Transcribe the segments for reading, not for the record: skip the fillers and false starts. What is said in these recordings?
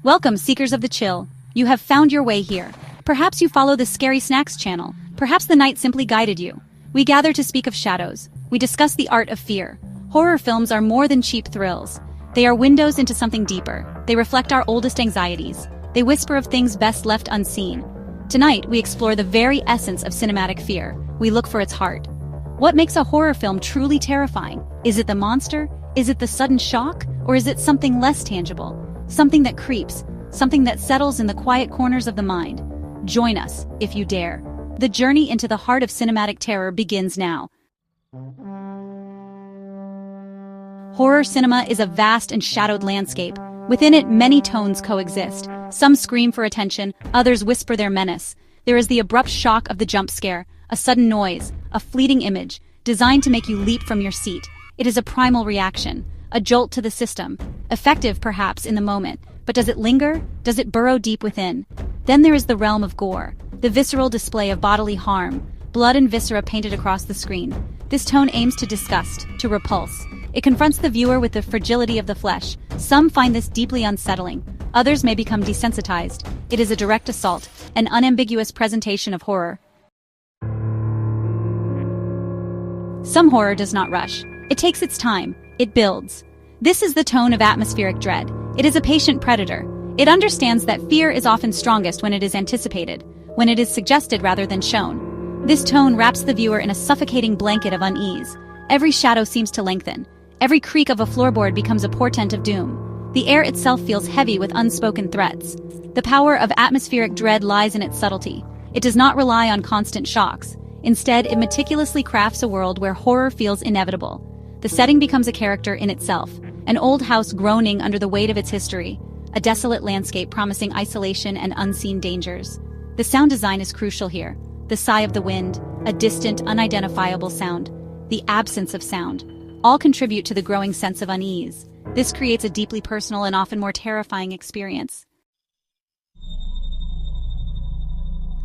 Welcome, seekers of the chill. You have found your way here. Perhaps you follow the Scary Snacks channel. Perhaps the night simply guided you. We gather to speak of shadows. We discuss the art of fear. Horror films are more than cheap thrills. They are windows into something deeper. They reflect our oldest anxieties. They whisper of things best left unseen. Tonight, we explore the very essence of cinematic fear. We look for its heart. What makes a horror film truly terrifying? Is it the monster? Is it the sudden shock? Or is it something less tangible? Something that creeps, something that settles in the quiet corners of the mind. Join us, if you dare. The journey into the heart of cinematic terror begins now. Horror cinema is a vast and shadowed landscape. Within it, many tones coexist. Some scream for attention, others whisper their menace. There is the abrupt shock of the jump scare, a sudden noise, a fleeting image, designed to make you leap from your seat. It is a primal reaction, a jolt to the system, effective perhaps in the moment, but does it linger? Does it burrow deep within? Then there is the realm of gore, the visceral display of bodily harm, blood and viscera painted across the screen. This tone aims to disgust, to repulse. It confronts the viewer with the fragility of the flesh. Some find this deeply unsettling. Others may become desensitized. It is a direct assault, an unambiguous presentation of horror. Some horror does not rush. It takes its time. It builds. This is the tone of atmospheric dread. It is a patient predator. It understands that fear is often strongest when it is anticipated, when it is suggested rather than shown. This tone wraps the viewer in a suffocating blanket of unease. Every shadow seems to lengthen. Every creak of a floorboard becomes a portent of doom. The air itself feels heavy with unspoken threats. The power of atmospheric dread lies in its subtlety. It does not rely on constant shocks. Instead, it meticulously crafts a world where horror feels inevitable. The setting becomes a character in itself, an old house groaning under the weight of its history, a desolate landscape promising isolation and unseen dangers. The sound design is crucial here. The sigh of the wind, a distant, unidentifiable sound, the absence of sound, all contribute to the growing sense of unease. This creates a deeply personal and often more terrifying experience.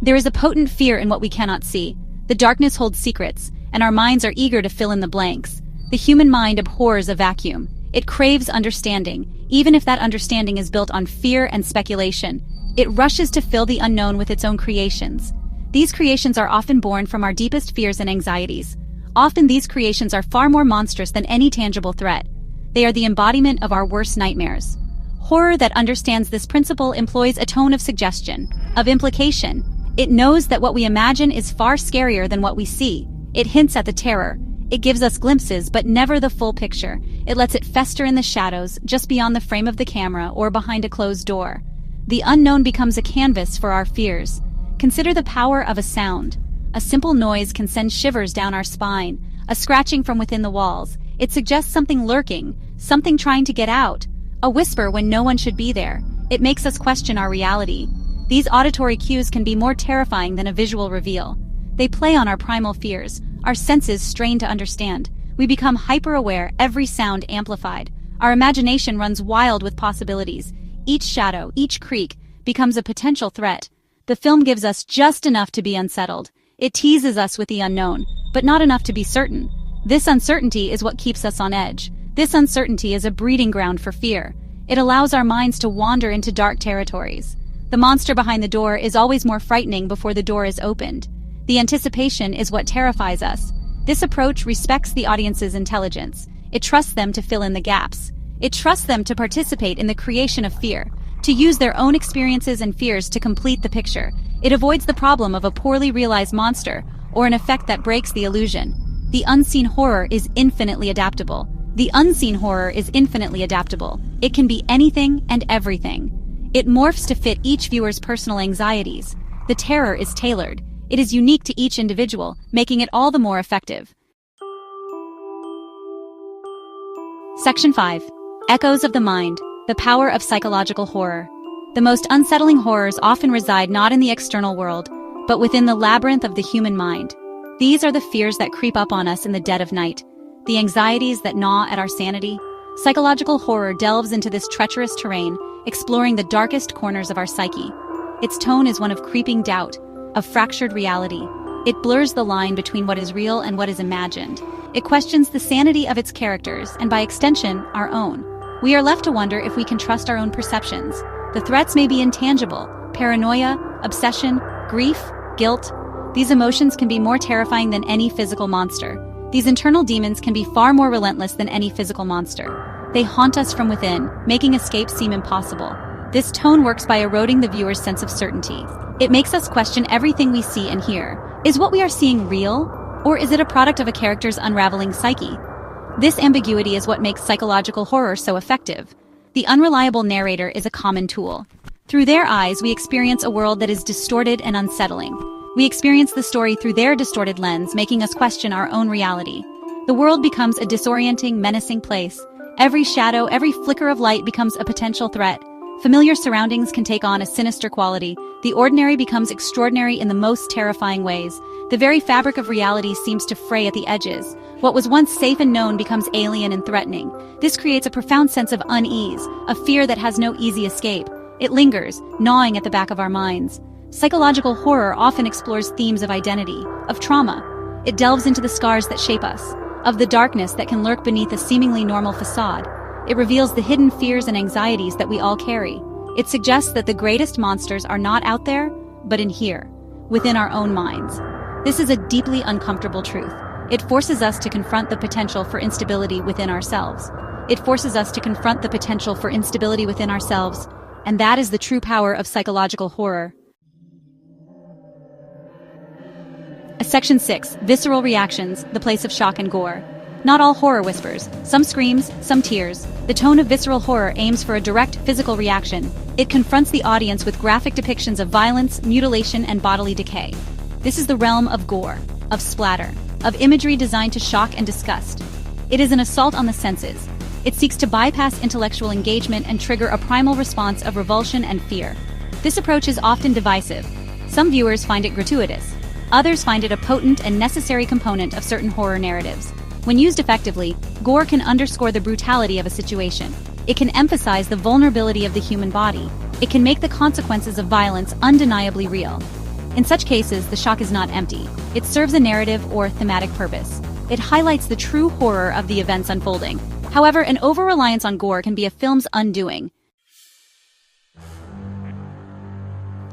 There is a potent fear in what we cannot see. The darkness holds secrets, and our minds are eager to fill in the blanks. The human mind abhors a vacuum. It craves understanding, even if that understanding is built on fear and speculation. It rushes to fill the unknown with its own creations. These creations are often born from our deepest fears and anxieties. Often these creations are far more monstrous than any tangible threat. They are the embodiment of our worst nightmares. Horror that understands this principle employs a tone of suggestion, of implication. It knows that what we imagine is far scarier than what we see. It hints at the terror. It gives us glimpses, but never the full picture. It lets it fester in the shadows, just beyond the frame of the camera or behind a closed door. The unknown becomes a canvas for our fears. Consider the power of a sound. A simple noise can send shivers down our spine, a scratching from within the walls. It suggests something lurking, something trying to get out. A whisper when no one should be there. It makes us question our reality. These auditory cues can be more terrifying than a visual reveal. They play on our primal fears. Our senses strain to understand. We become hyper-aware, every sound amplified. Our imagination runs wild with possibilities. Each shadow, each creak, becomes a potential threat. The film gives us just enough to be unsettled. It teases us with the unknown, but not enough to be certain. This uncertainty is what keeps us on edge. This uncertainty is a breeding ground for fear. It allows our minds to wander into dark territories. The monster behind the door is always more frightening before the door is opened. The anticipation is what terrifies us. This approach respects the audience's intelligence. It trusts them to fill in the gaps. It trusts them to participate in the creation of fear, to use their own experiences and fears to complete the picture. It avoids the problem of a poorly realized monster, or an effect that breaks the illusion. The unseen horror is infinitely adaptable. The unseen horror is infinitely adaptable. It can be anything and everything. It morphs to fit each viewer's personal anxieties. The terror is tailored. It is unique to each individual, making it all the more effective. Section 5. Echoes of the Mind, the Power of Psychological Horror. The most unsettling horrors often reside not in the external world, but within the labyrinth of the human mind. These are the fears that creep up on us in the dead of night, the anxieties that gnaw at our sanity. Psychological horror delves into this treacherous terrain, exploring the darkest corners of our psyche. Its tone is one of creeping doubt, of fractured reality. It blurs the line between what is real and what is imagined. It questions the sanity of its characters, and by extension, our own. We are left to wonder if we can trust our own perceptions. The threats may be intangible: paranoia, obsession, grief, guilt. These emotions can be more terrifying than any physical monster. These internal demons can be far more relentless than any physical monster. They haunt us from within, making escape seem impossible. This tone works by eroding the viewer's sense of certainty. It makes us question everything we see and hear. Is what we are seeing real? Or is it a product of a character's unraveling psyche? This ambiguity is what makes psychological horror so effective. The unreliable narrator is a common tool. Through their eyes, we experience a world that is distorted and unsettling. We experience the story through their distorted lens, making us question our own reality. The world becomes a disorienting, menacing place. Every shadow, every flicker of light becomes a potential threat. Familiar surroundings can take on a sinister quality. The ordinary becomes extraordinary in the most terrifying ways. The very fabric of reality seems to fray at the edges. What was once safe and known becomes alien and threatening. This creates a profound sense of unease, a fear that has no easy escape. It lingers, gnawing at the back of our minds. Psychological horror often explores themes of identity, of trauma. It delves into the scars that shape us, of the darkness that can lurk beneath a seemingly normal facade. It reveals the hidden fears and anxieties that we all carry. It suggests that the greatest monsters are not out there, but in here, within our own minds. This is a deeply uncomfortable truth. It forces us to confront the potential for instability within ourselves. It forces us to confront the potential for instability within ourselves, and that is the true power of psychological horror. Section 6. Visceral reactions, the place of shock and gore. Not all horror whispers. Some screams, some tears. The tone of visceral horror aims for a direct physical reaction. It confronts the audience with graphic depictions of violence, mutilation, and bodily decay. This is the realm of gore, of splatter, of imagery designed to shock and disgust. It is an assault on the senses. It seeks to bypass intellectual engagement and trigger a primal response of revulsion and fear. This approach is often divisive. Some viewers find it gratuitous. Others find it a potent and necessary component of certain horror narratives. When used effectively, gore can underscore the brutality of a situation. It can emphasize the vulnerability of the human body. It can make the consequences of violence undeniably real. In such cases, the shock is not empty. It serves a narrative or thematic purpose. It highlights the true horror of the events unfolding. However, an over-reliance on gore can be a film's undoing.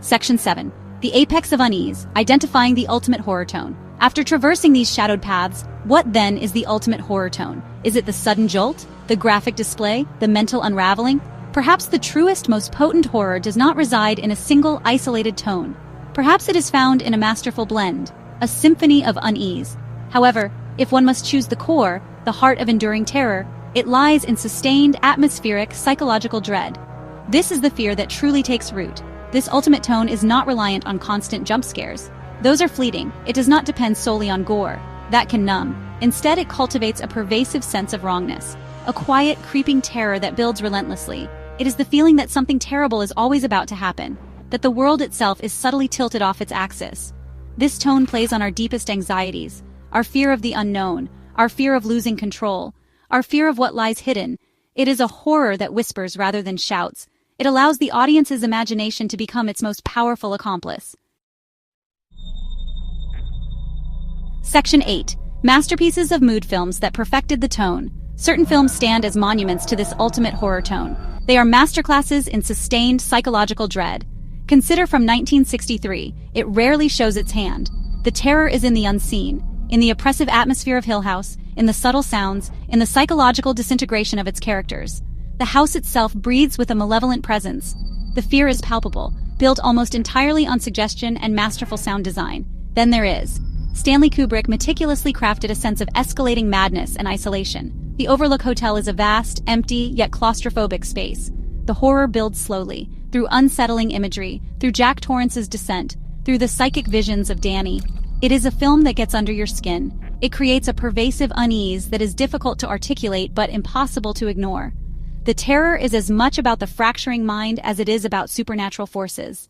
Section 7. The apex of unease, identifying the ultimate horror tone. After traversing these shadowed paths, what then is the ultimate horror tone? Is it the sudden jolt, the graphic display, the mental unraveling? Perhaps the truest, most potent horror does not reside in a single, isolated tone. Perhaps it is found in a masterful blend, a symphony of unease. However, if one must choose the core, the heart of enduring terror, it lies in sustained, atmospheric, psychological dread. This is the fear that truly takes root. This ultimate tone is not reliant on constant jump scares. Those are fleeting. It does not depend solely on gore. That can numb. Instead, it cultivates a pervasive sense of wrongness, a quiet, creeping terror that builds relentlessly. It is the feeling that something terrible is always about to happen, that the world itself is subtly tilted off its axis. This tone plays on our deepest anxieties, our fear of the unknown, our fear of losing control, our fear of what lies hidden. It is a horror that whispers rather than shouts. It allows the audience's imagination to become its most powerful accomplice. Section 8. Masterpieces of mood films that perfected the tone. Certain films stand as monuments to this ultimate horror tone. They are masterclasses in sustained psychological dread. Consider from 1963, it rarely shows its hand. The terror is in the unseen, in the oppressive atmosphere of Hill House, in the subtle sounds, in the psychological disintegration of its characters. The house itself breathes with a malevolent presence. The fear is palpable, built almost entirely on suggestion and masterful sound design. Then there is. Stanley Kubrick meticulously crafted a sense of escalating madness and isolation. The Overlook Hotel is a vast, empty, yet claustrophobic space. The horror builds slowly, through unsettling imagery, through Jack Torrance's descent, through the psychic visions of Danny. It is a film that gets under your skin. It creates a pervasive unease that is difficult to articulate but impossible to ignore. The terror is as much about the fracturing mind as it is about supernatural forces.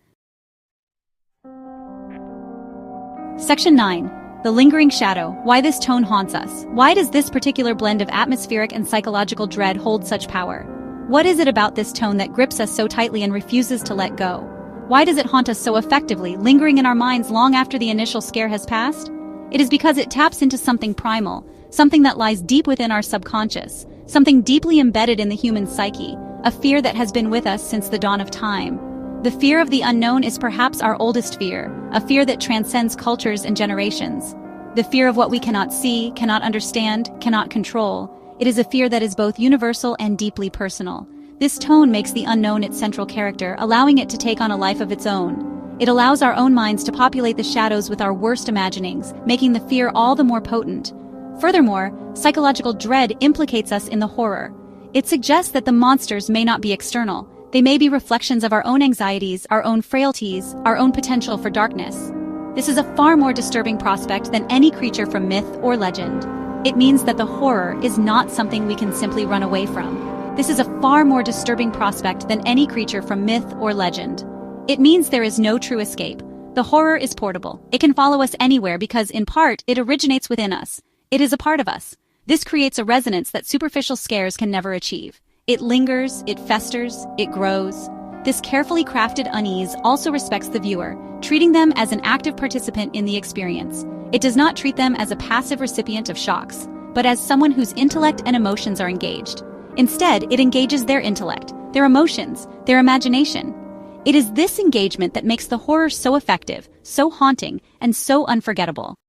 Section 9. The lingering shadow. Why this tone haunts us. Why does this particular blend of atmospheric and psychological dread hold such power? What is it about this tone that grips us so tightly and refuses to let go? Why does it haunt us so effectively, lingering in our minds long after the initial scare has passed? It is because it taps into something primal, something that lies deep within our subconscious, something deeply embedded in the human psyche, a fear that has been with us since the dawn of time. The fear of the unknown is perhaps our oldest fear, a fear that transcends cultures and generations. The fear of what we cannot see, cannot understand, cannot control. It is a fear that is both universal and deeply personal. This tone makes the unknown its central character, allowing it to take on a life of its own. It allows our own minds to populate the shadows with our worst imaginings, making the fear all the more potent. Furthermore, psychological dread implicates us in the horror. It suggests that the monsters may not be external. They may be reflections of our own anxieties, our own frailties, our own potential for darkness. This is a far more disturbing prospect than any creature from myth or legend. It means that the horror is not something we can simply run away from. This is a far more disturbing prospect than any creature from myth or legend. It means there is no true escape. The horror is portable. It can follow us anywhere because, in part, it originates within us. It is a part of us. This creates a resonance that superficial scares can never achieve. It lingers, it festers, it grows. This carefully crafted unease also respects the viewer, treating them as an active participant in the experience. It does not treat them as a passive recipient of shocks, but as someone whose intellect and emotions are engaged. Instead, it engages their intellect, their emotions, their imagination. It is this engagement that makes the horror so effective, so haunting, and so unforgettable.